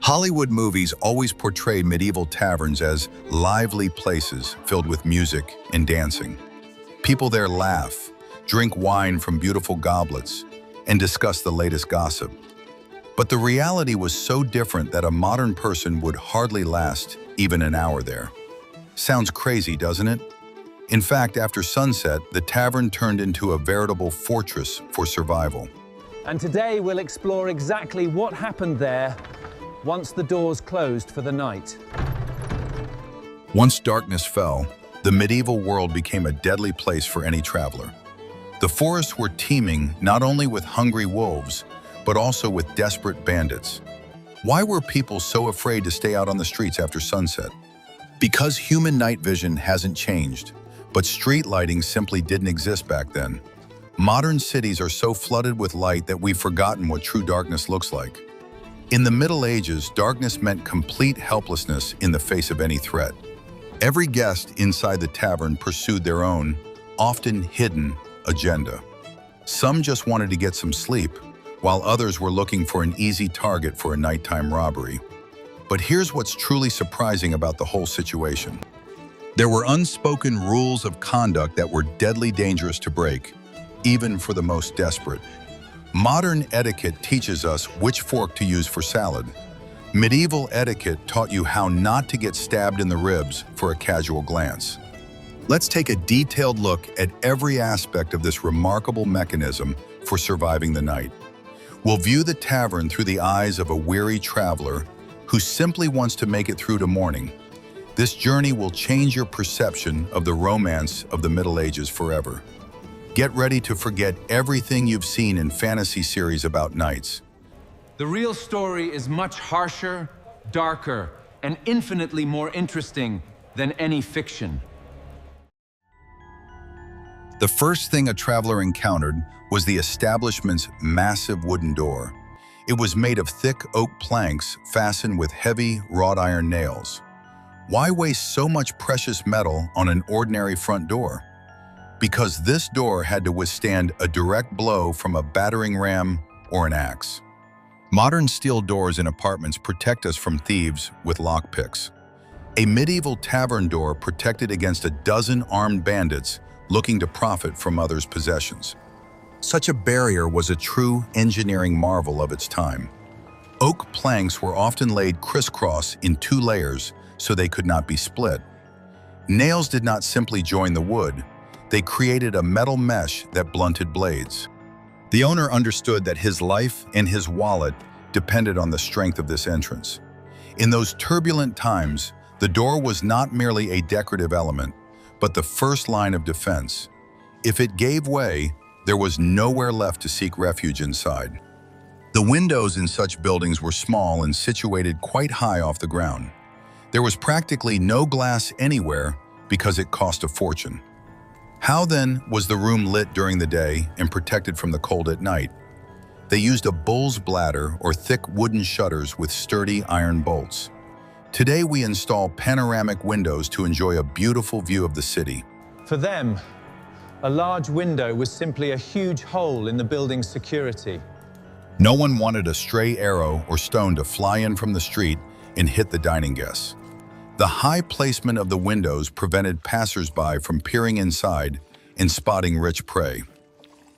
Hollywood movies always portray medieval taverns as lively places filled with music and dancing. People there laugh, drink wine from beautiful goblets, and discuss the latest gossip. But the reality was so different that a modern person would hardly last even an hour there. Sounds crazy, doesn't it? In fact, after sunset, the tavern turned into a veritable fortress for survival. And today we'll explore exactly what happened there once the doors closed for the night. Once darkness fell, the medieval world became a deadly place for any traveler. The forests were teeming not only with hungry wolves, but also with desperate bandits. Why were people so afraid to stay out on the streets after sunset? Because human night vision hasn't changed, but street lighting simply didn't exist back then. Modern cities are so flooded with light that we've forgotten what true darkness looks like. In the Middle Ages, darkness meant complete helplessness in the face of any threat. Every guest inside the tavern pursued their own, often hidden, agenda. Some just wanted to get some sleep, while others were looking for an easy target for a nighttime robbery. But here's what's truly surprising about the whole situation. There were unspoken rules of conduct that were deadly dangerous to break, even for the most desperate. Modern etiquette teaches us which fork to use for salad. Medieval etiquette taught you how not to get stabbed in the ribs for a casual glance. Let's take a detailed look at every aspect of this remarkable mechanism for surviving the night. We'll view the tavern through the eyes of a weary traveler who simply wants to make it through to morning. This journey will change your perception of the romance of the Middle Ages forever. Get ready to forget everything you've seen in fantasy series about knights. The real story is much harsher, darker, and infinitely more interesting than any fiction. The first thing a traveler encountered was the establishment's massive wooden door. It was made of thick oak planks fastened with heavy wrought iron nails. Why waste so much precious metal on an ordinary front door? Because this door had to withstand a direct blow from a battering ram or an axe. Modern steel doors in apartments protect us from thieves with lockpicks. A medieval tavern door protected against a dozen armed bandits looking to profit from others' possessions. Such a barrier was a true engineering marvel of its time. Oak planks were often laid crisscross in 2 layers so they could not be split. Nails did not simply join the wood. They created a metal mesh that blunted blades. The owner understood that his life and his wallet depended on the strength of this entrance. In those turbulent times, the door was not merely a decorative element, but the first line of defense. If it gave way, there was nowhere left to seek refuge inside. The windows in such buildings were small and situated quite high off the ground. There was practically no glass anywhere because it cost a fortune. How then was the room lit during the day and protected from the cold at night? They used a bull's bladder or thick wooden shutters with sturdy iron bolts. Today we install panoramic windows to enjoy a beautiful view of the city. For them, a large window was simply a huge hole in the building's security. No one wanted a stray arrow or stone to fly in from the street and hit the dining guests. The high placement of the windows prevented passers-by from peering inside and spotting rich prey.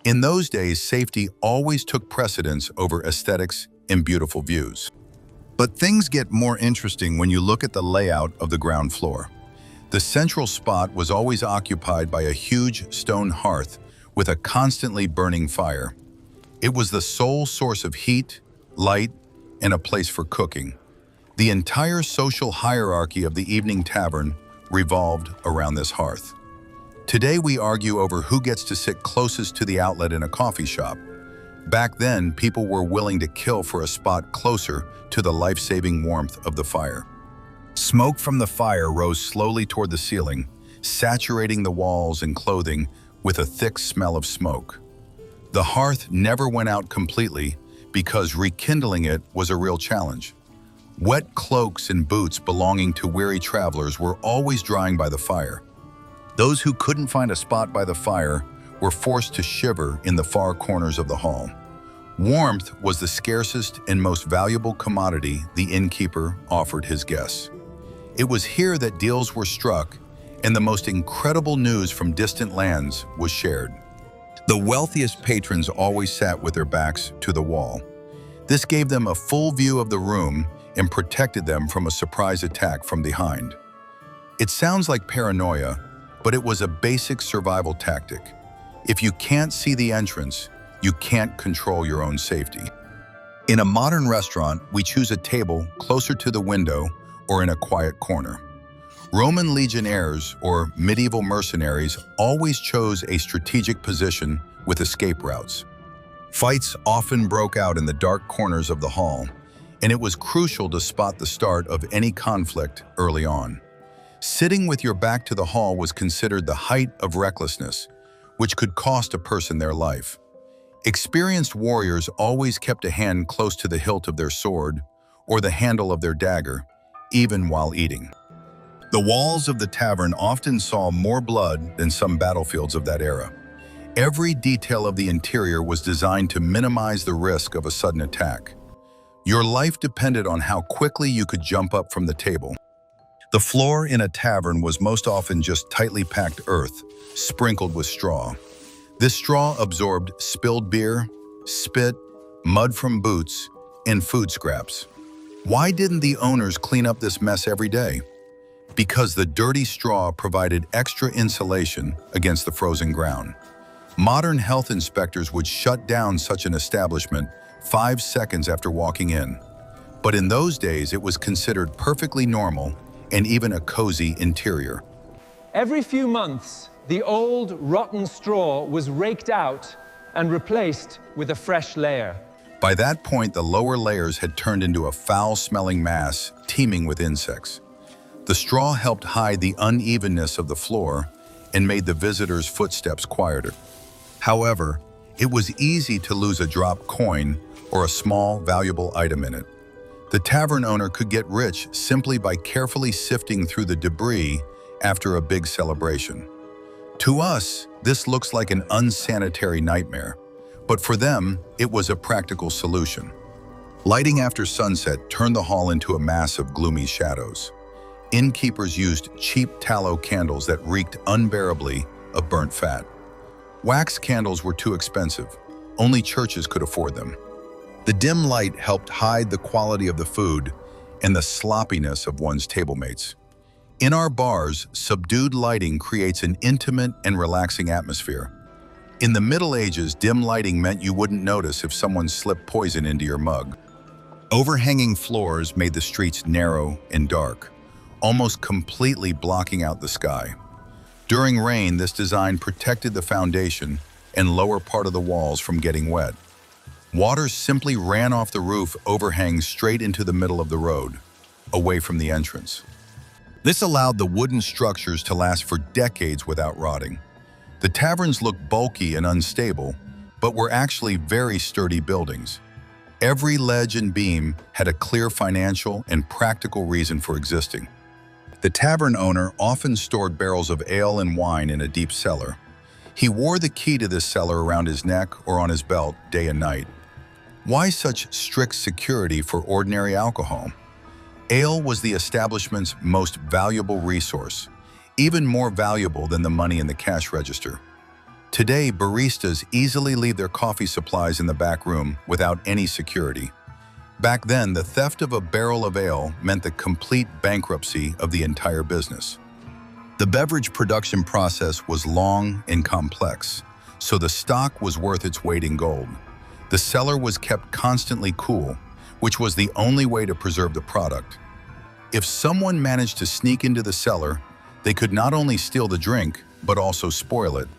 In those days, safety always took precedence over aesthetics and beautiful views. But things get more interesting when you look at the layout of the ground floor. The central spot was always occupied by a huge stone hearth with a constantly burning fire. It was the sole source of heat, light, and a place for cooking. The entire social hierarchy of the evening tavern revolved around this hearth. Today we argue over who gets to sit closest to the outlet in a coffee shop. Back then, people were willing to kill for a spot closer to the life-saving warmth of the fire. Smoke from the fire rose slowly toward the ceiling, saturating the walls and clothing with a thick smell of smoke. The hearth never went out completely because rekindling it was a real challenge. Wet cloaks and boots belonging to weary travelers were always drying by the fire. Those who couldn't find a spot by the fire were forced to shiver in the far corners of the hall. Warmth was the scarcest and most valuable commodity the innkeeper offered his guests. It was here that deals were struck and the most incredible news from distant lands was shared. The wealthiest patrons always sat with their backs to the wall. This gave them a full view of the room and protected them from a surprise attack from behind. It sounds like paranoia, but it was a basic survival tactic. If you can't see the entrance, you can't control your own safety. In a modern restaurant, we choose a table closer to the window or in a quiet corner. Roman legionnaires, or medieval mercenaries, always chose a strategic position with escape routes. Fights often broke out in the dark corners of the hall, and it was crucial to spot the start of any conflict early on. Sitting with your back to the hall was considered the height of recklessness, which could cost a person their life. Experienced warriors always kept a hand close to the hilt of their sword or the handle of their dagger, even while eating. The walls of the tavern often saw more blood than some battlefields of that era. Every detail of the interior was designed to minimize the risk of a sudden attack. Your life depended on how quickly you could jump up from the table. The floor in a tavern was most often just tightly packed earth, sprinkled with straw. This straw absorbed spilled beer, spit, mud from boots, and food scraps. Why didn't the owners clean up this mess every day? Because the dirty straw provided extra insulation against the frozen ground. Modern health inspectors would shut down such an establishment 5 seconds after walking in. But in those days, it was considered perfectly normal and even a cozy interior. Every few months, the old, rotten straw was raked out and replaced with a fresh layer. By that point, the lower layers had turned into a foul-smelling mass teeming with insects. The straw helped hide the unevenness of the floor and made the visitors' footsteps quieter. However, it was easy to lose a dropped coin or a small, valuable item in it. The tavern owner could get rich simply by carefully sifting through the debris after a big celebration. To us, this looks like an unsanitary nightmare, but for them, it was a practical solution. Lighting after sunset turned the hall into a mass of gloomy shadows. Innkeepers used cheap tallow candles that reeked unbearably of burnt fat. Wax candles were too expensive. Only churches could afford them. The dim light helped hide the quality of the food and the sloppiness of one's table mates. In our bars, subdued lighting creates an intimate and relaxing atmosphere. In the Middle Ages, dim lighting meant you wouldn't notice if someone slipped poison into your mug. Overhanging floors made the streets narrow and dark, almost completely blocking out the sky. During rain, this design protected the foundation and lower part of the walls from getting wet. Water simply ran off the roof overhang straight into the middle of the road, away from the entrance. This allowed the wooden structures to last for decades without rotting. The taverns looked bulky and unstable, but were actually very sturdy buildings. Every ledge and beam had a clear financial and practical reason for existing. The tavern owner often stored barrels of ale and wine in a deep cellar. He wore the key to this cellar around his neck or on his belt day and night. Why such strict security for ordinary alcohol? Ale was the establishment's most valuable resource, even more valuable than the money in the cash register. Today, baristas easily leave their coffee supplies in the back room without any security. Back then, the theft of a barrel of ale meant the complete bankruptcy of the entire business. The beverage production process was long and complex, so the stock was worth its weight in gold. The cellar was kept constantly cool, which was the only way to preserve the product. If someone managed to sneak into the cellar, they could not only steal the drink, but also spoil it.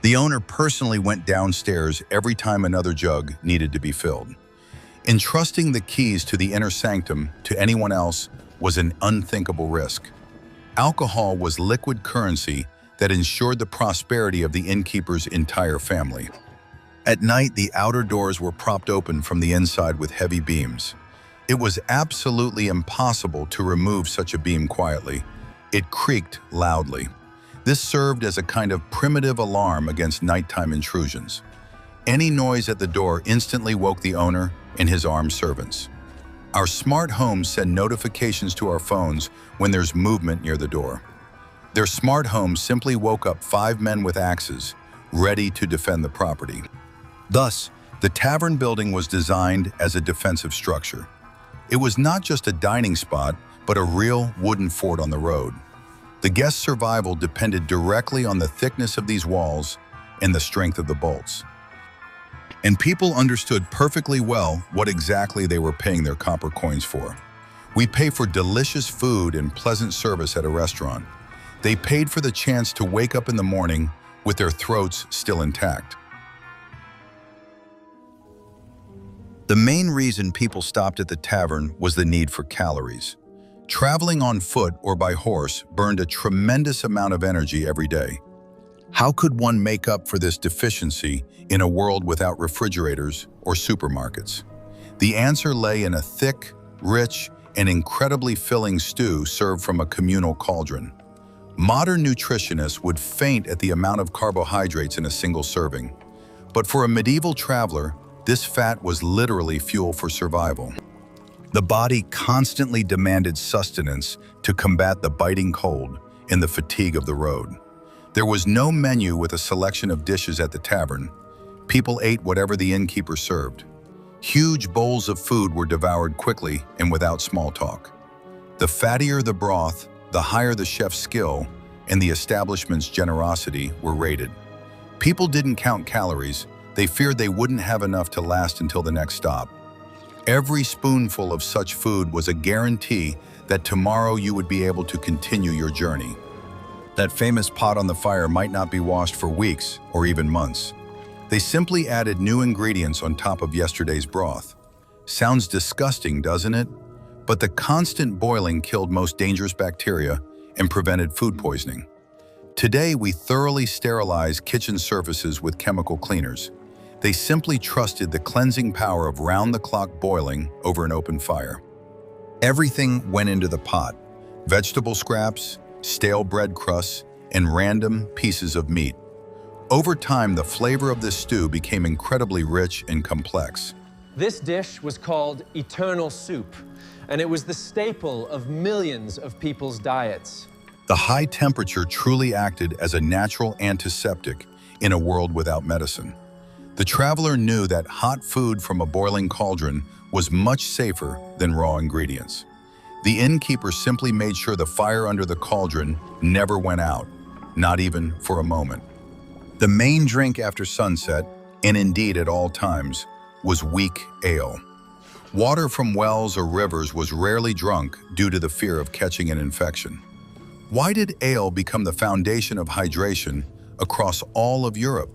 The owner personally went downstairs every time another jug needed to be filled. Entrusting the keys to the inner sanctum to anyone else was an unthinkable risk. Alcohol was liquid currency that ensured the prosperity of the innkeeper's entire family. At night, the outer doors were propped open from the inside with heavy beams. It was absolutely impossible to remove such a beam quietly. It creaked loudly. This served as a kind of primitive alarm against nighttime intrusions. Any noise at the door instantly woke the owner and his armed servants. Our smart homes send notifications to our phones when there's movement near the door. Their smart homes simply woke up 5 men with axes, ready to defend the property. Thus, the tavern building was designed as a defensive structure. It was not just a dining spot, but a real wooden fort on the road. The guest's survival depended directly on the thickness of these walls and the strength of the bolts. And people understood perfectly well what exactly they were paying their copper coins for. We pay for delicious food and pleasant service at a restaurant. They paid for the chance to wake up in the morning with their throats still intact. The main reason people stopped at the tavern was the need for calories. Traveling on foot or by horse burned a tremendous amount of energy every day. How could one make up for this deficiency in a world without refrigerators or supermarkets? The answer lay in a thick, rich, and incredibly filling stew served from a communal cauldron. Modern nutritionists would faint at the amount of carbohydrates in a single serving. But for a medieval traveler, this fat was literally fuel for survival. The body constantly demanded sustenance to combat the biting cold and the fatigue of the road. There was no menu with a selection of dishes at the tavern. People ate whatever the innkeeper served. Huge bowls of food were devoured quickly and without small talk. The fattier the broth, the higher the chef's skill and the establishment's generosity were rated. People didn't count calories. They feared they wouldn't have enough to last until the next stop. Every spoonful of such food was a guarantee that tomorrow you would be able to continue your journey. That famous pot on the fire might not be washed for weeks or even months. They simply added new ingredients on top of yesterday's broth. Sounds disgusting, doesn't it? But the constant boiling killed most dangerous bacteria and prevented food poisoning. Today, we thoroughly sterilize kitchen surfaces with chemical cleaners. They simply trusted the cleansing power of round-the-clock boiling over an open fire. Everything went into the pot: vegetable scraps, stale bread crusts, and random pieces of meat. Over time, the flavor of this stew became incredibly rich and complex. This dish was called eternal soup, and it was the staple of millions of people's diets. The high temperature truly acted as a natural antiseptic in a world without medicine. The traveler knew that hot food from a boiling cauldron was much safer than raw ingredients. The innkeeper simply made sure the fire under the cauldron never went out, not even for a moment. The main drink after sunset, and indeed at all times, was weak ale. Water from wells or rivers was rarely drunk due to the fear of catching an infection. Why did ale become the foundation of hydration across all of Europe?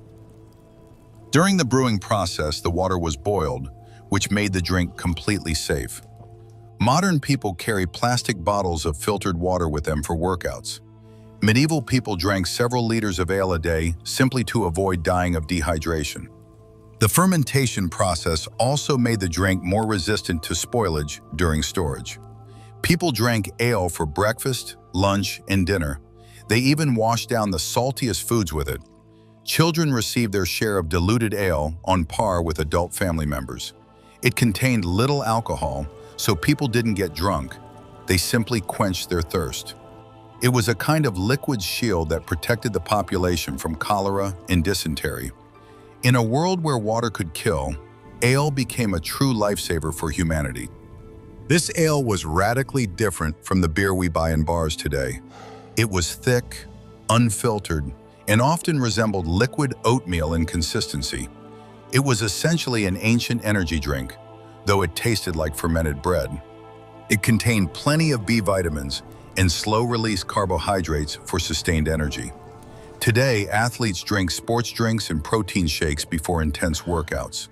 During the brewing process, the water was boiled, which made the drink completely safe. Modern people carry plastic bottles of filtered water with them for workouts. Medieval people drank several liters of ale a day simply to avoid dying of dehydration. The fermentation process also made the drink more resistant to spoilage during storage. People drank ale for breakfast, lunch, and dinner. They even washed down the saltiest foods with it. Children received their share of diluted ale on par with adult family members. It contained little alcohol, so people didn't get drunk. They simply quenched their thirst. It was a kind of liquid shield that protected the population from cholera and dysentery. In a world where water could kill, ale became a true lifesaver for humanity. This ale was radically different from the beer we buy in bars today. It was thick, unfiltered, and often resembled liquid oatmeal in consistency. It was essentially an ancient energy drink, though it tasted like fermented bread. It contained plenty of B vitamins and slow-release carbohydrates for sustained energy. Today, athletes drink sports drinks and protein shakes before intense workouts.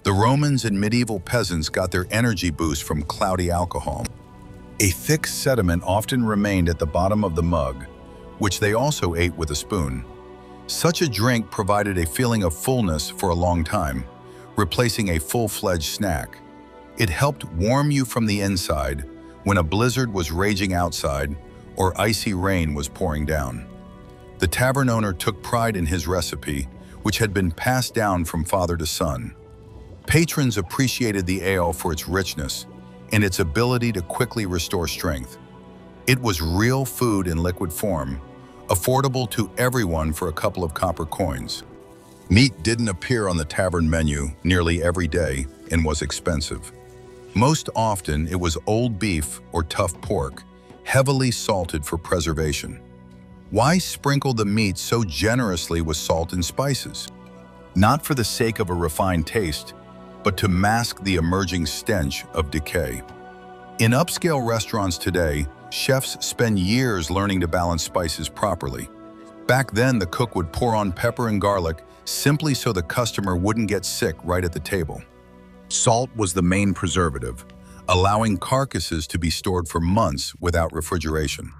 The Romans and medieval peasants got their energy boost from cloudy alcohol. A thick sediment often remained at the bottom of the mug, which they also ate with a spoon. Such a drink provided a feeling of fullness for a long time, replacing a full-fledged snack. It helped warm you from the inside when a blizzard was raging outside or icy rain was pouring down. The tavern owner took pride in his recipe, which had been passed down from father to son. Patrons appreciated the ale for its richness and its ability to quickly restore strength. It was real food in liquid form, affordable to everyone for a couple of copper coins. Meat didn't appear on the tavern menu nearly every day and was expensive. Most often, it was old beef or tough pork, heavily salted for preservation. Why sprinkle the meat so generously with salt and spices? Not for the sake of a refined taste, but to mask the emerging stench of decay. In upscale restaurants today, chefs spend years learning to balance spices properly. Back then, the cook would pour on pepper and garlic simply so the customer wouldn't get sick right at the table. Salt was the main preservative, allowing carcasses to be stored for months without refrigeration.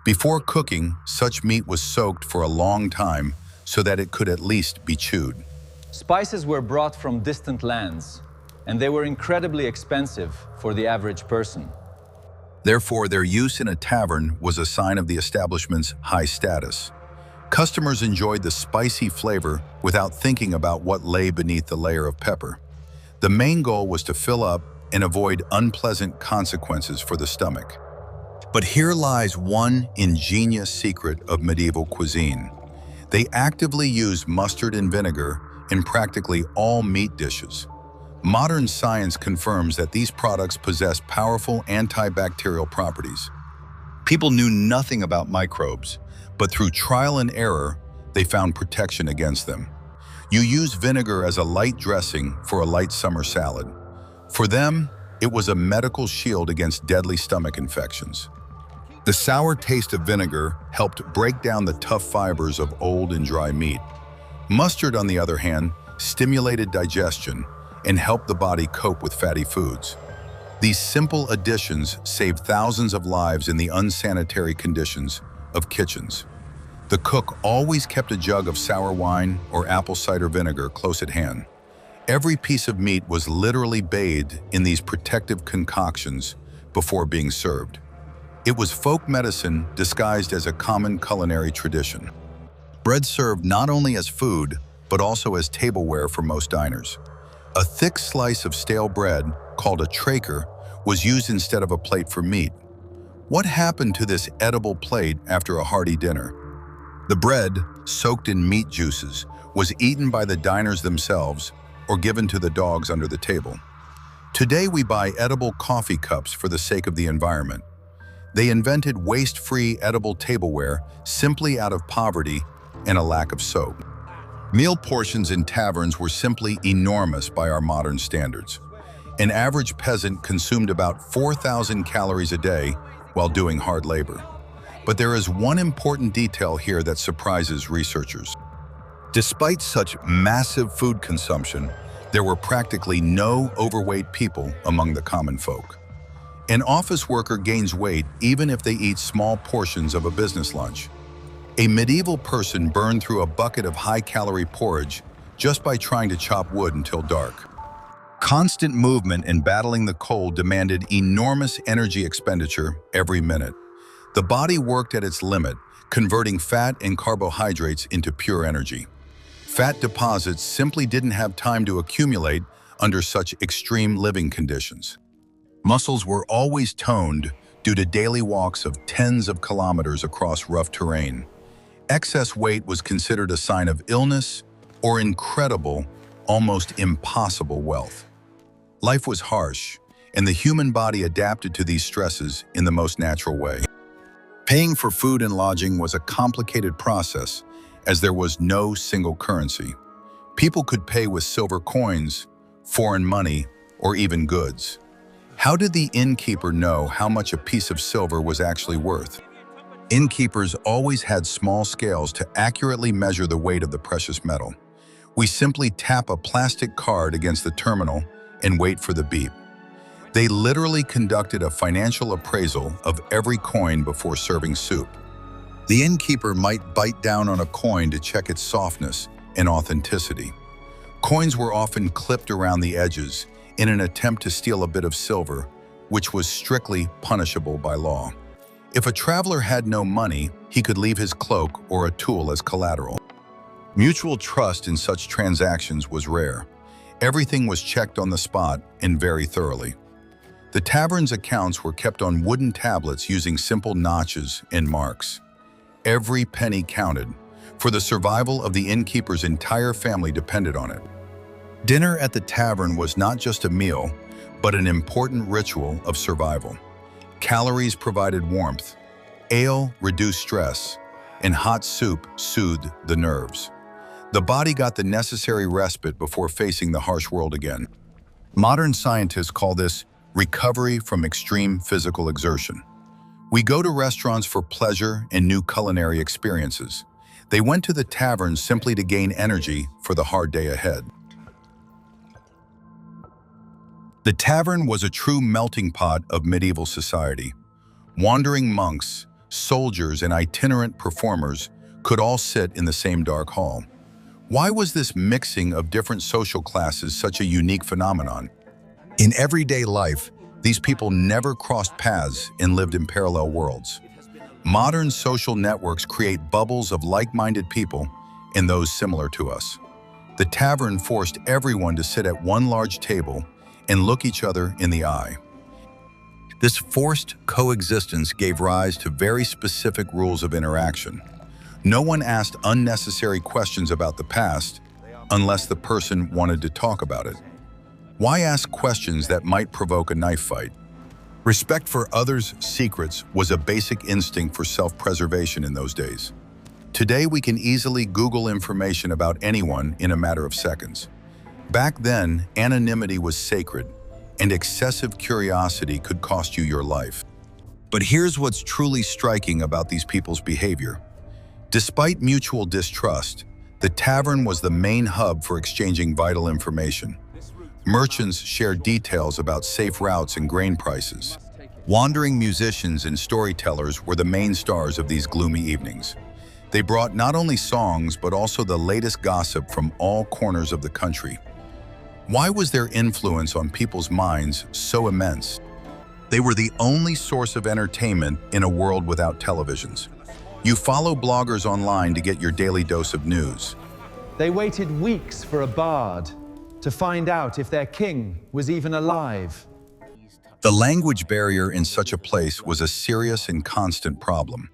Before cooking, such meat was soaked for a long time so that it could at least be chewed. Spices were brought from distant lands, and they were incredibly expensive for the average person. Therefore, their use in a tavern was a sign of the establishment's high status. Customers enjoyed the spicy flavor without thinking about what lay beneath the layer of pepper. The main goal was to fill up and avoid unpleasant consequences for the stomach. But here lies one ingenious secret of medieval cuisine. They actively used mustard and vinegar in practically all meat dishes. Modern science confirms that these products possess powerful antibacterial properties. People knew nothing about microbes, but through trial and error, they found protection against them. You use vinegar as a light dressing for a light summer salad. For them, it was a medical shield against deadly stomach infections. The sour taste of vinegar helped break down the tough fibers of old and dry meat. Mustard, on the other hand, stimulated digestion and helped the body cope with fatty foods. These simple additions saved thousands of lives in the unsanitary conditions of kitchens. The cook always kept a jug of sour wine or apple cider vinegar close at hand. Every piece of meat was literally bathed in these protective concoctions before being served. It was folk medicine disguised as a common culinary tradition. Bread served not only as food, but also as tableware for most diners. A thick slice of stale bread, called a traker, was used instead of a plate for meat. What happened to this edible plate after a hearty dinner? The bread, soaked in meat juices, was eaten by the diners themselves or given to the dogs under the table. Today we buy edible coffee cups for the sake of the environment. They invented waste-free edible tableware simply out of poverty and a lack of soap. Meal portions in taverns were simply enormous by our modern standards. An average peasant consumed about 4,000 calories a day while doing hard labor. But there is one important detail here that surprises researchers. Despite such massive food consumption, there were practically no overweight people among the common folk. An office worker gains weight even if they eat small portions of a business lunch. A medieval person burned through a bucket of high-calorie porridge just by trying to chop wood until dark. Constant movement and battling the cold demanded enormous energy expenditure every minute. The body worked at its limit, converting fat and carbohydrates into pure energy. Fat deposits simply didn't have time to accumulate under such extreme living conditions. Muscles were always toned due to daily walks of tens of kilometers across rough terrain. Excess weight was considered a sign of illness or incredible, almost impossible wealth. Life was harsh, and the human body adapted to these stresses in the most natural way. Paying for food and lodging was a complicated process, as there was no single currency. People could pay with silver coins, foreign money, or even goods. How did the innkeeper know how much a piece of silver was actually worth? Innkeepers always had small scales to accurately measure the weight of the precious metal. We simply tap a plastic card against the terminal and wait for the beep. They literally conducted a financial appraisal of every coin before serving soup. The innkeeper might bite down on a coin to check its softness and authenticity. Coins were often clipped around the edges in an attempt to steal a bit of silver, which was strictly punishable by law. If a traveler had no money, he could leave his cloak or a tool as collateral. Mutual trust in such transactions was rare. Everything was checked on the spot and very thoroughly. The tavern's accounts were kept on wooden tablets using simple notches and marks. Every penny counted, for the survival of the innkeeper's entire family depended on it. Dinner at the tavern was not just a meal, but an important ritual of survival. Calories provided warmth, ale reduced stress, and hot soup soothed the nerves. The body got the necessary respite before facing the harsh world again. Modern scientists call this recovery from extreme physical exertion. We go to restaurants for pleasure and new culinary experiences. They went to the tavern simply to gain energy for the hard day ahead. The tavern was a true melting pot of medieval society. Wandering monks, soldiers, and itinerant performers could all sit in the same dark hall. Why was this mixing of different social classes such a unique phenomenon? In everyday life, these people never crossed paths and lived in parallel worlds. Modern social networks create bubbles of like-minded people and those similar to us. The tavern forced everyone to sit at one large table and look each other in the eye. This forced coexistence gave rise to very specific rules of interaction. No one asked unnecessary questions about the past unless the person wanted to talk about it. Why ask questions that might provoke a knife fight? Respect for others' secrets was a basic instinct for self-preservation in those days. Today, we can easily Google information about anyone in a matter of seconds. Back then, anonymity was sacred, and excessive curiosity could cost you your life. But here's what's truly striking about these people's behavior. Despite mutual distrust, the tavern was the main hub for exchanging vital information. Merchants shared details about safe routes and grain prices. Wandering musicians and storytellers were the main stars of these gloomy evenings. They brought not only songs, but also the latest gossip from all corners of the country. Why was their influence on people's minds so immense? They were the only source of entertainment in a world without televisions. You follow bloggers online to get your daily dose of news. They waited weeks for a bard to find out if their king was even alive. The language barrier in such a place was a serious and constant problem.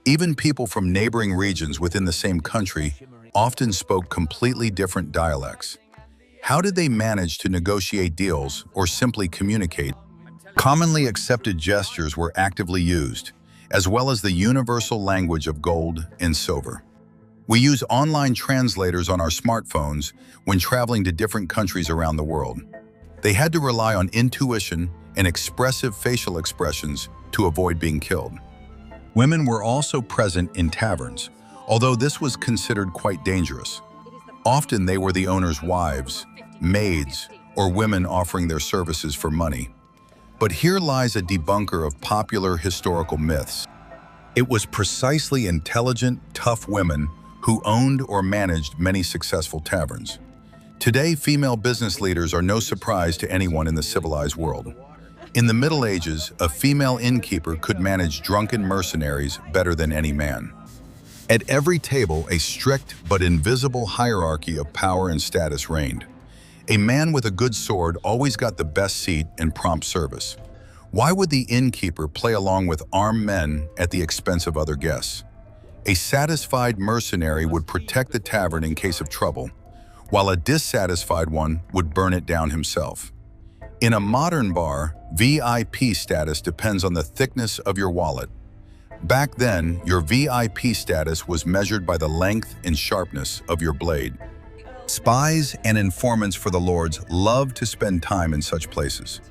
Even people from neighboring regions within the same country often spoke completely different dialects. How did they manage to negotiate deals or simply communicate? Commonly accepted gestures were actively used, as well as the universal language of gold and silver. We use online translators on our smartphones when traveling to different countries around the world. They had to rely on intuition and expressive facial expressions to avoid being killed. Women were also present in taverns, although this was considered quite dangerous. Often they were the owner's wives, maids, or women offering their services for money. But here lies a debunker of popular historical myths. It was precisely intelligent, tough women who owned or managed many successful taverns. Today, female business leaders are no surprise to anyone in the civilized world. In the Middle Ages, a female innkeeper could manage drunken mercenaries better than any man. At every table, a strict but invisible hierarchy of power and status reigned. A man with a good sword always got the best seat and prompt service. Why would the innkeeper play along with armed men at the expense of other guests? A satisfied mercenary would protect the tavern in case of trouble, while a dissatisfied one would burn it down himself. In a modern bar, VIP status depends on the thickness of your wallet. Back then, your VIP status was measured by the length and sharpness of your blade. Spies and informants for the lords loved to spend time in such places.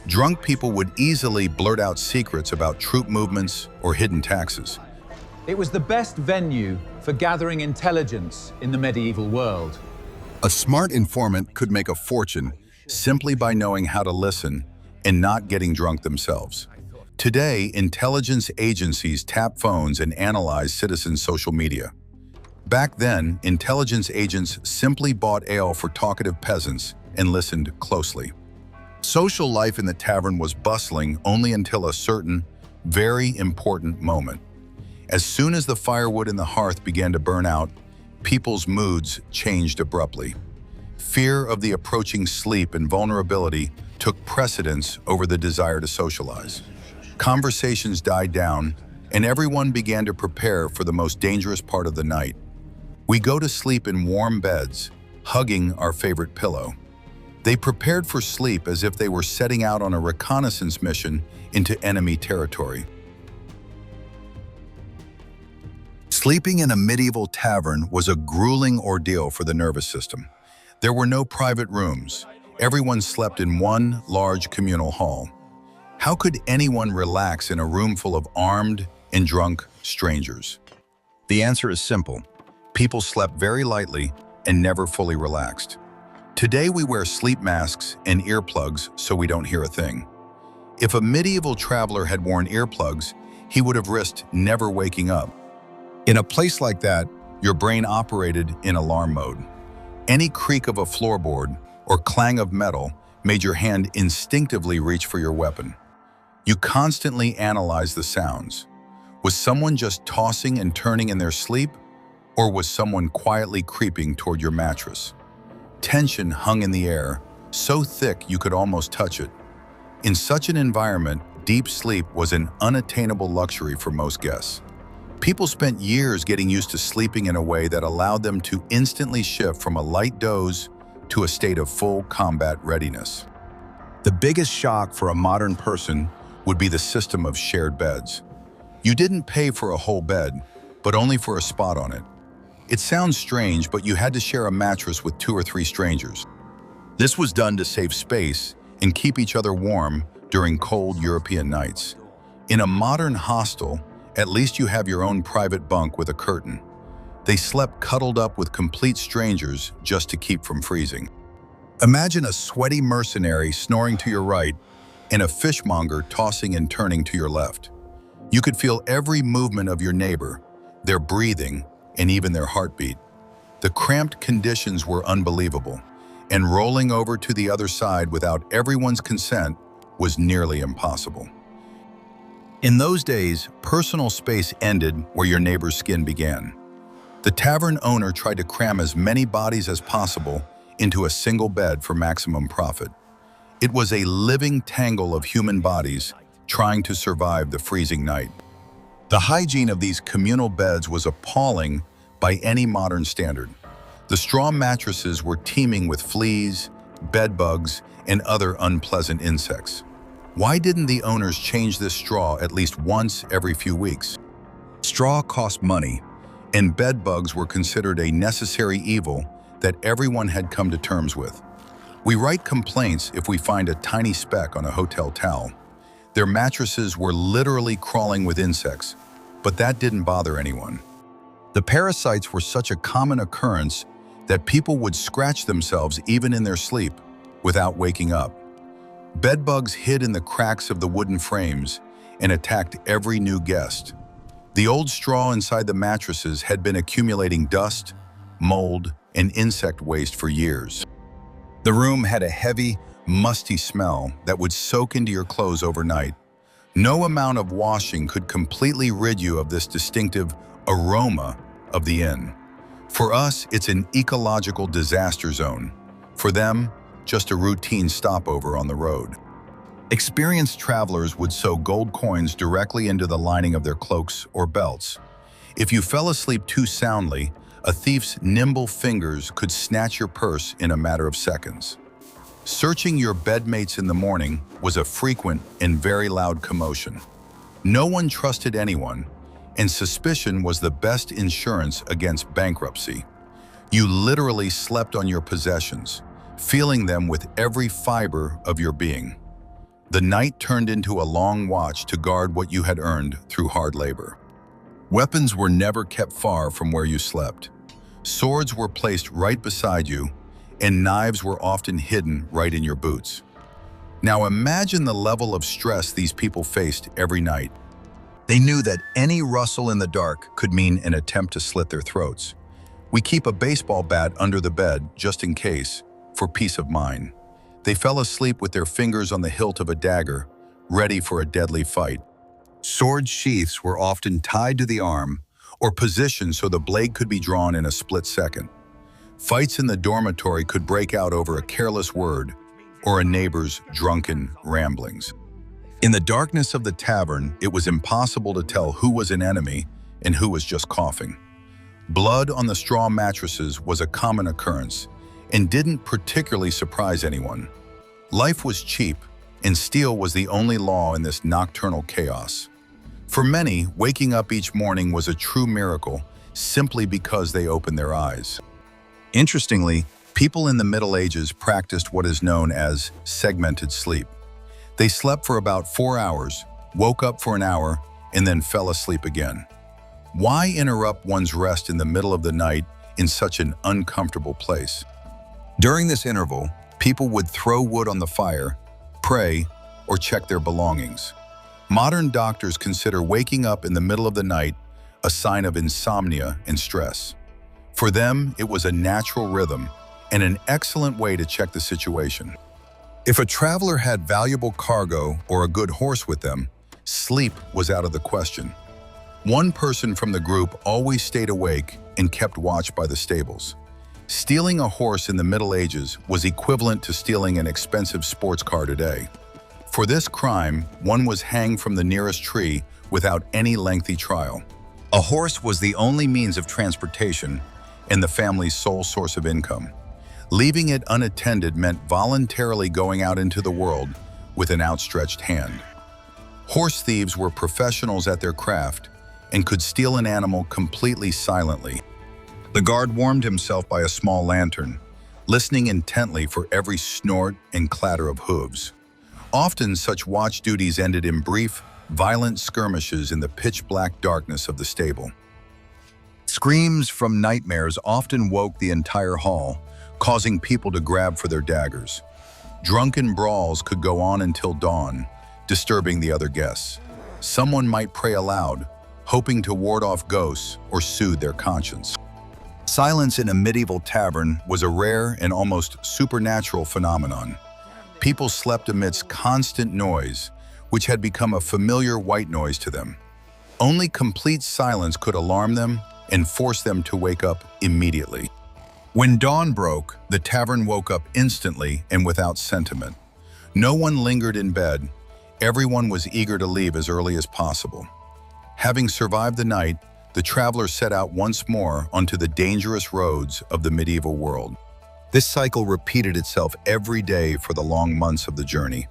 Drunk people would easily blurt out secrets about troop movements or hidden taxes. It was the best venue for gathering intelligence in the medieval world. A smart informant could make a fortune simply by knowing how to listen and not getting drunk themselves. Today, intelligence agencies tap phones and analyze citizens' social media. Back then, intelligence agents simply bought ale for talkative peasants and listened closely. Social life in the tavern was bustling only until a certain, very important moment. As soon as the firewood in the hearth began to burn out, people's moods changed abruptly. Fear of the approaching sleep and vulnerability took precedence over the desire to socialize. Conversations died down, and everyone began to prepare for the most dangerous part of the night. We go to sleep in warm beds, hugging our favorite pillow. They prepared for sleep as if they were setting out on a reconnaissance mission into enemy territory. Sleeping in a medieval tavern was a grueling ordeal for the nervous system. There were no private rooms. Everyone slept in one large communal hall. How could anyone relax in a room full of armed and drunk strangers? The answer is simple. People slept very lightly and never fully relaxed. Today we wear sleep masks and earplugs so we don't hear a thing. If a medieval traveler had worn earplugs, he would have risked never waking up. In a place like that, your brain operated in alarm mode. Any creak of a floorboard or clang of metal made your hand instinctively reach for your weapon. You constantly analyzed the sounds. Was someone just tossing and turning in their sleep, or was someone quietly creeping toward your mattress? Tension hung in the air, so thick you could almost touch it. In such an environment, deep sleep was an unattainable luxury for most guests. People spent years getting used to sleeping in a way that allowed them to instantly shift from a light doze to a state of full combat readiness. The biggest shock for a modern person would be the system of shared beds. You didn't pay for a whole bed, but only for a spot on it. It sounds strange, but you had to share a mattress with 2 or 3 strangers. This was done to save space and keep each other warm during cold European nights. In a modern hostel, at least you have your own private bunk with a curtain. They slept cuddled up with complete strangers just to keep from freezing. Imagine a sweaty mercenary snoring to your right and a fishmonger tossing and turning to your left. You could feel every movement of your neighbor, their breathing, and even their heartbeat. The cramped conditions were unbelievable, and rolling over to the other side without everyone's consent was nearly impossible. In those days, personal space ended where your neighbor's skin began. The tavern owner tried to cram as many bodies as possible into a single bed for maximum profit. It was a living tangle of human bodies trying to survive the freezing night. The hygiene of these communal beds was appalling by any modern standard. The straw mattresses were teeming with fleas, bed bugs, and other unpleasant insects. Why didn't the owners change this straw at least once every few weeks? Straw cost money, and bed bugs were considered a necessary evil that everyone had come to terms with. We write complaints if we find a tiny speck on a hotel towel. Their mattresses were literally crawling with insects, but that didn't bother anyone. The parasites were such a common occurrence that people would scratch themselves even in their sleep without waking up. Bedbugs hid in the cracks of the wooden frames and attacked every new guest. The old straw inside the mattresses had been accumulating dust, mold, and insect waste for years. The room had a heavy, musty smell that would soak into your clothes overnight. No amount of washing could completely rid you of this distinctive aroma of the inn. For us, it's an ecological disaster zone. For them, just a routine stopover on the road. Experienced travelers would sew gold coins directly into the lining of their cloaks or belts. If you fell asleep too soundly, a thief's nimble fingers could snatch your purse in a matter of seconds. Searching your bedmates in the morning was a frequent and very loud commotion. No one trusted anyone, and suspicion was the best insurance against bankruptcy. You literally slept on your possessions, feeling them with every fiber of your being. The night turned into a long watch to guard what you had earned through hard labor. Weapons were never kept far from where you slept. Swords were placed right beside you, and knives were often hidden right in your boots. Now imagine the level of stress these people faced every night. They knew that any rustle in the dark could mean an attempt to slit their throats. We keep a baseball bat under the bed just in case, for peace of mind. They fell asleep with their fingers on the hilt of a dagger, ready for a deadly fight. Sword sheaths were often tied to the arm or positioned so the blade could be drawn in a split second. Fights in the dormitory could break out over a careless word or a neighbor's drunken ramblings. In the darkness of the tavern, it was impossible to tell who was an enemy and who was just coughing. Blood on the straw mattresses was a common occurrence and didn't particularly surprise anyone. Life was cheap, and steel was the only law in this nocturnal chaos. For many, waking up each morning was a true miracle simply because they opened their eyes. Interestingly, people in the Middle Ages practiced what is known as segmented sleep. They slept for about 4 hours, woke up for an hour, and then fell asleep again. Why interrupt one's rest in the middle of the night in such an uncomfortable place? During this interval, people would throw wood on the fire, pray, or check their belongings. Modern doctors consider waking up in the middle of the night a sign of insomnia and stress. For them, it was a natural rhythm and an excellent way to check the situation. If a traveler had valuable cargo or a good horse with them, sleep was out of the question. One person from the group always stayed awake and kept watch by the stables. Stealing a horse in the Middle Ages was equivalent to stealing an expensive sports car today. For this crime, one was hanged from the nearest tree without any lengthy trial. A horse was the only means of transportation and the family's sole source of income. Leaving it unattended meant voluntarily going out into the world with an outstretched hand. Horse thieves were professionals at their craft and could steal an animal completely silently. The guard warmed himself by a small lantern, listening intently for every snort and clatter of hooves. Often such watch duties ended in brief, violent skirmishes in the pitch-black darkness of the stable. Screams from nightmares often woke the entire hall, causing people to grab for their daggers. Drunken brawls could go on until dawn, disturbing the other guests. Someone might pray aloud, hoping to ward off ghosts or soothe their conscience. Silence in a medieval tavern was a rare and almost supernatural phenomenon. People slept amidst constant noise, which had become a familiar white noise to them. Only complete silence could alarm them and force them to wake up immediately. When dawn broke, the tavern woke up instantly and without sentiment. No one lingered in bed. Everyone was eager to leave as early as possible. Having survived the night, the travelers set out once more onto the dangerous roads of the medieval world. This cycle repeated itself every day for the long months of the journey.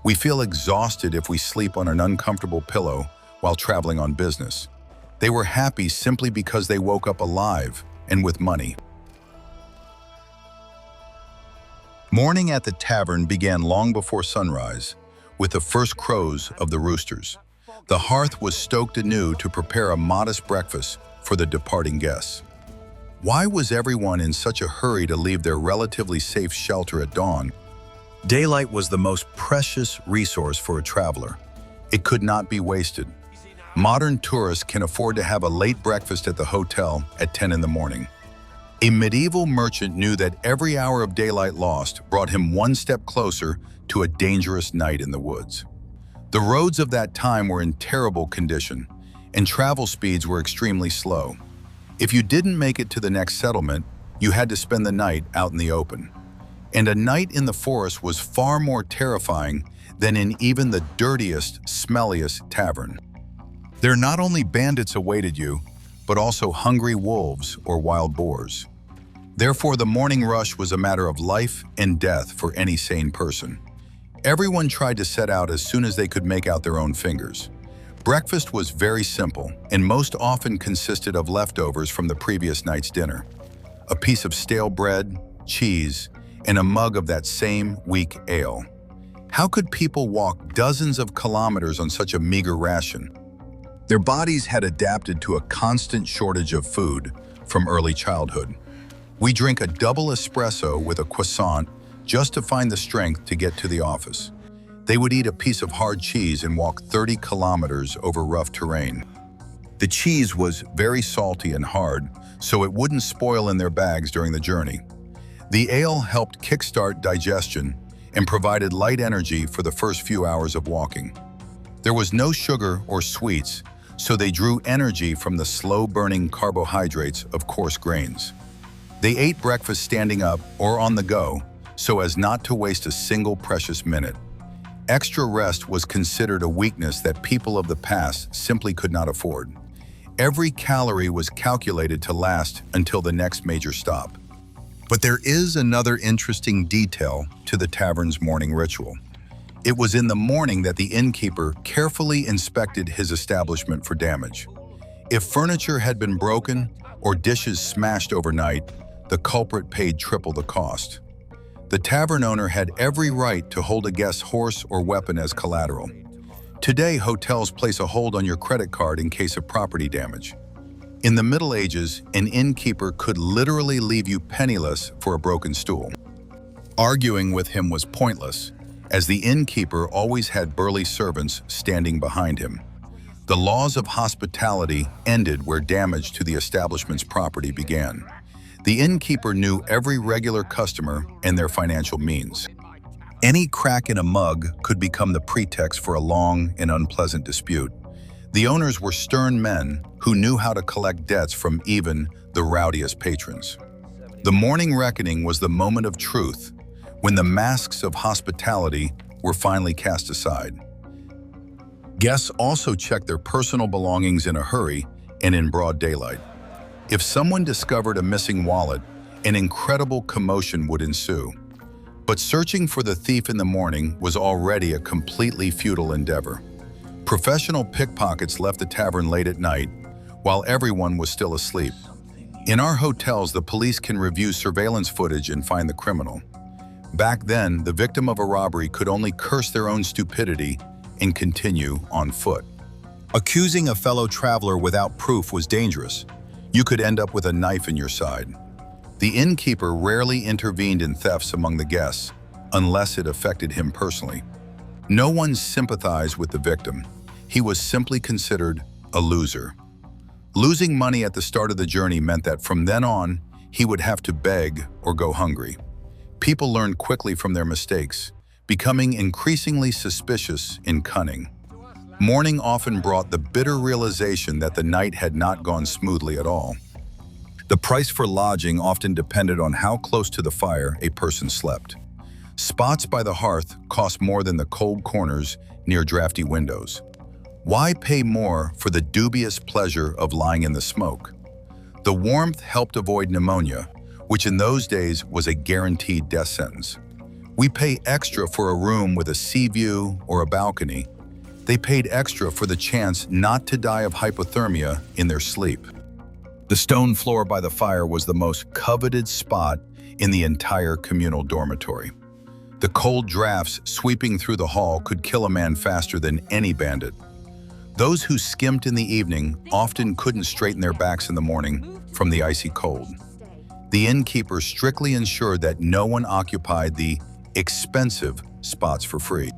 We feel exhausted if we sleep on an uncomfortable pillow while traveling on business. They were happy simply because they woke up alive and with money. Morning at the tavern began long before sunrise, with the first crows of the roosters. The hearth was stoked anew to prepare a modest breakfast for the departing guests. Why was everyone in such a hurry to leave their relatively safe shelter at dawn? Daylight was the most precious resource for a traveler. It could not be wasted. Modern tourists can afford to have a late breakfast at the hotel at 10 in the morning. A medieval merchant knew that every hour of daylight lost brought him one step closer to a dangerous night in the woods. The roads of that time were in terrible condition, and travel speeds were extremely slow. If you didn't make it to the next settlement, you had to spend the night out in the open. And a night in the forest was far more terrifying than in even the dirtiest, smelliest tavern. There not only bandits awaited you, but also hungry wolves or wild boars. Therefore, the morning rush was a matter of life and death for any sane person. Everyone tried to set out as soon as they could make out their own fingers. Breakfast was very simple and most often consisted of leftovers from the previous night's dinner. A piece of stale bread, cheese, and a mug of that same weak ale. How could people walk dozens of kilometers on such a meager ration? Their bodies had adapted to a constant shortage of food from early childhood. We drink a double espresso with a croissant just to find the strength to get to the office. They would eat a piece of hard cheese and walk 30 kilometers over rough terrain. The cheese was very salty and hard, so it wouldn't spoil in their bags during the journey. The ale helped kickstart digestion and provided light energy for the first few hours of walking. There was no sugar or sweets, so they drew energy from the slow-burning carbohydrates of coarse grains. They ate breakfast standing up or on the go, so as not to waste a single precious minute. Extra rest was considered a weakness that people of the past simply could not afford. Every calorie was calculated to last until the next major stop. But there is another interesting detail to the tavern's morning ritual. It was in the morning that the innkeeper carefully inspected his establishment for damage. If furniture had been broken or dishes smashed overnight, the culprit paid triple the cost. The tavern owner had every right to hold a guest's horse or weapon as collateral. Today, hotels place a hold on your credit card in case of property damage. In the Middle Ages, an innkeeper could literally leave you penniless for a broken stool. Arguing with him was pointless, as the innkeeper always had burly servants standing behind him. The laws of hospitality ended where damage to the establishment's property began. The innkeeper knew every regular customer and their financial means. Any crack in a mug could become the pretext for a long and unpleasant dispute. The owners were stern men who knew how to collect debts from even the rowdiest patrons. The morning reckoning was the moment of truth, when the masks of hospitality were finally cast aside. Guests also checked their personal belongings in a hurry and in broad daylight. If someone discovered a missing wallet, an incredible commotion would ensue. But searching for the thief in the morning was already a completely futile endeavor. Professional pickpockets left the tavern late at night, while everyone was still asleep. In our hotels, the police can review surveillance footage and find the criminal. Back then, the victim of a robbery could only curse their own stupidity and continue on foot. Accusing a fellow traveler without proof was dangerous. You could end up with a knife in your side. The innkeeper rarely intervened in thefts among the guests, unless it affected him personally. No one sympathized with the victim. He was simply considered a loser. Losing money at the start of the journey meant that from then on, he would have to beg or go hungry. People learned quickly from their mistakes, becoming increasingly suspicious and cunning. Morning often brought the bitter realization that the night had not gone smoothly at all. The price for lodging often depended on how close to the fire a person slept. Spots by the hearth cost more than the cold corners near drafty windows. Why pay more for the dubious pleasure of lying in the smoke? The warmth helped avoid pneumonia, which in those days was a guaranteed death sentence. We pay extra for a room with a sea view or a balcony. They paid extra for the chance not to die of hypothermia in their sleep. The stone floor by the fire was the most coveted spot in the entire communal dormitory. The cold drafts sweeping through the hall could kill a man faster than any bandit. Those who skimped in the evening often couldn't straighten their backs in the morning from the icy cold. The innkeeper strictly ensured that no one occupied the expensive spots for free.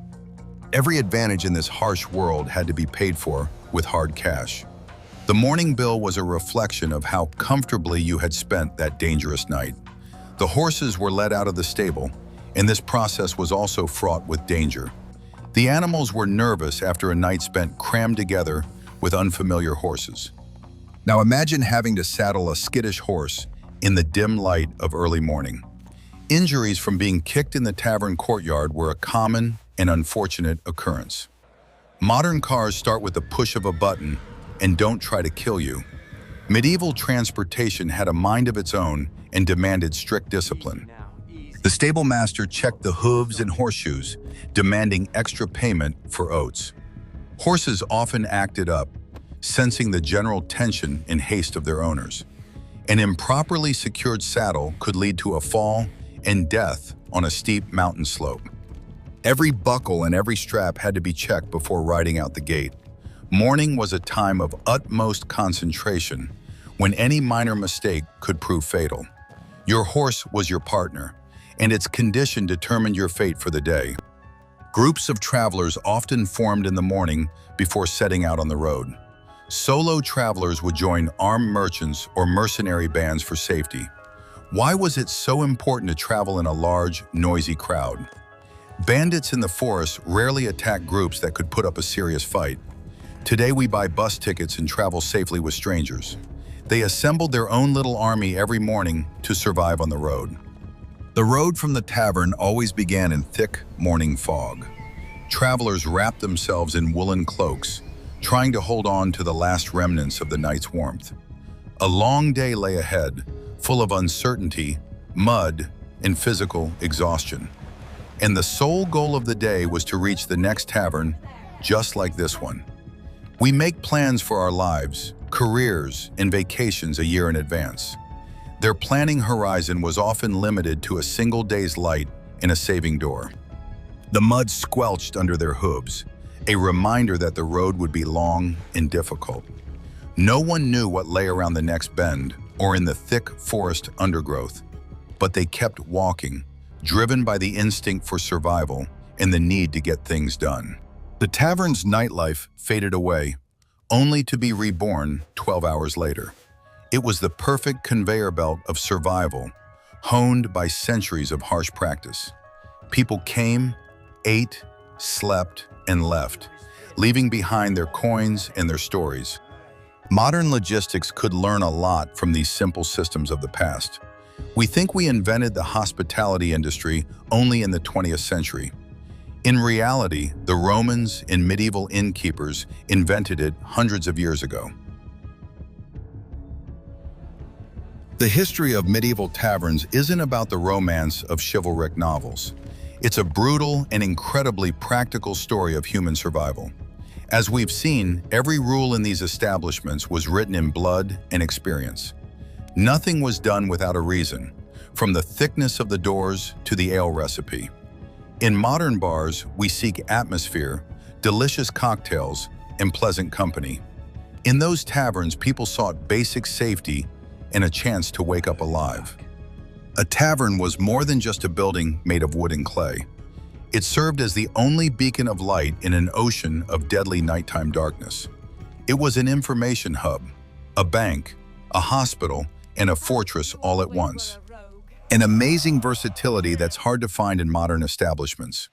Every advantage in this harsh world had to be paid for with hard cash. The morning bill was a reflection of how comfortably you had spent that dangerous night. The horses were let out of the stable, and this process was also fraught with danger. The animals were nervous after a night spent crammed together with unfamiliar horses. Now imagine having to saddle a skittish horse in the dim light of early morning. Injuries from being kicked in the tavern courtyard were a common and unfortunate occurrence. Modern cars start with the push of a button and don't try to kill you. Medieval transportation had a mind of its own and demanded strict discipline. The stable master checked the hooves and horseshoes, demanding extra payment for oats. Horses often acted up, sensing the general tension and haste of their owners. An improperly secured saddle could lead to a fall and death on a steep mountain slope. Every buckle and every strap had to be checked before riding out the gate. Morning was a time of utmost concentration, when any minor mistake could prove fatal. Your horse was your partner, and its condition determined your fate for the day. Groups of travelers often formed in the morning before setting out on the road. Solo travelers would join armed merchants or mercenary bands for safety. Why was it so important to travel in a large, noisy crowd? Bandits in the forest rarely attacked groups that could put up a serious fight. Today we buy bus tickets and travel safely with strangers. They assembled their own little army every morning to survive on the road. The road from the tavern always began in thick morning fog. Travelers wrapped themselves in woolen cloaks, trying to hold on to the last remnants of the night's warmth. A long day lay ahead, full of uncertainty, mud, and physical exhaustion. And the sole goal of the day was to reach the next tavern, just like this one. We make plans for our lives, careers, and vacations a year in advance. Their planning horizon was often limited to a single day's light in a saving door. The mud squelched under their hooves, a reminder that the road would be long and difficult. No one knew what lay around the next bend or in the thick forest undergrowth, but they kept walking, driven by the instinct for survival and the need to get things done. The tavern's nightlife faded away, only to be reborn 12 hours later. It was the perfect conveyor belt of survival, honed by centuries of harsh practice. People came, ate, slept, and left, leaving behind their coins and their stories. Modern logistics could learn a lot from these simple systems of the past. We think we invented the hospitality industry only in the 20th century. In reality, the Romans and medieval innkeepers invented it hundreds of years ago. The history of medieval taverns isn't about the romance of chivalric novels. It's a brutal and incredibly practical story of human survival. As we've seen, every rule in these establishments was written in blood and experience. Nothing was done without a reason, from the thickness of the doors to the ale recipe. In modern bars, we seek atmosphere, delicious cocktails, and pleasant company. In those taverns, people sought basic safety and a chance to wake up alive. A tavern was more than just a building made of wood and clay. It served as the only beacon of light in an ocean of deadly nighttime darkness. It was an information hub, a bank, a hospital, and a fortress all at once. An amazing versatility that's hard to find in modern establishments.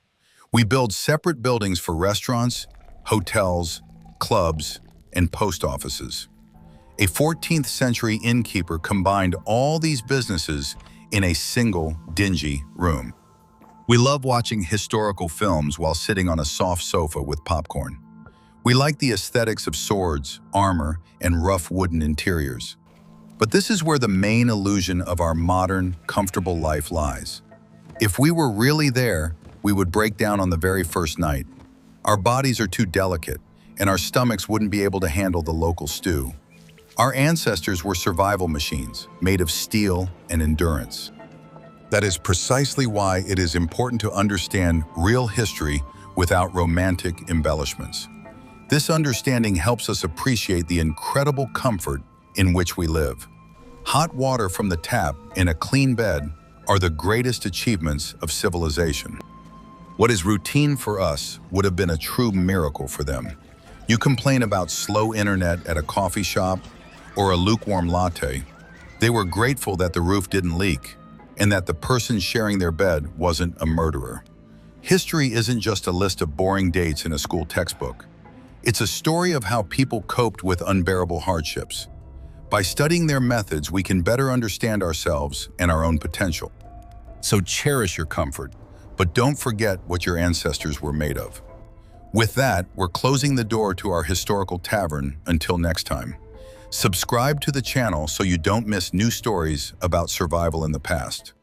We build separate buildings for restaurants, hotels, clubs, and post offices. A 14th century innkeeper combined all these businesses in a single dingy room. We love watching historical films while sitting on a soft sofa with popcorn. We like the aesthetics of swords, armor, and rough wooden interiors. But this is where the main illusion of our modern, comfortable life lies. If we were really there, we would break down on the very first night. Our bodies are too delicate, and our stomachs wouldn't be able to handle the local stew. Our ancestors were survival machines, made of steel and endurance. That is precisely why it is important to understand real history without romantic embellishments. This understanding helps us appreciate the incredible comfort in which we live. Hot water from the tap and a clean bed are the greatest achievements of civilization. What is routine for us would have been a true miracle for them. You complain about slow internet at a coffee shop or a lukewarm latte. They were grateful that the roof didn't leak and that the person sharing their bed wasn't a murderer. History isn't just a list of boring dates in a school textbook. It's a story of how people coped with unbearable hardships. By studying their methods, we can better understand ourselves and our own potential. So cherish your comfort, but don't forget what your ancestors were made of. With that, we're closing the door to our historical tavern until next time. Subscribe to the channel so you don't miss new stories about survival in the past.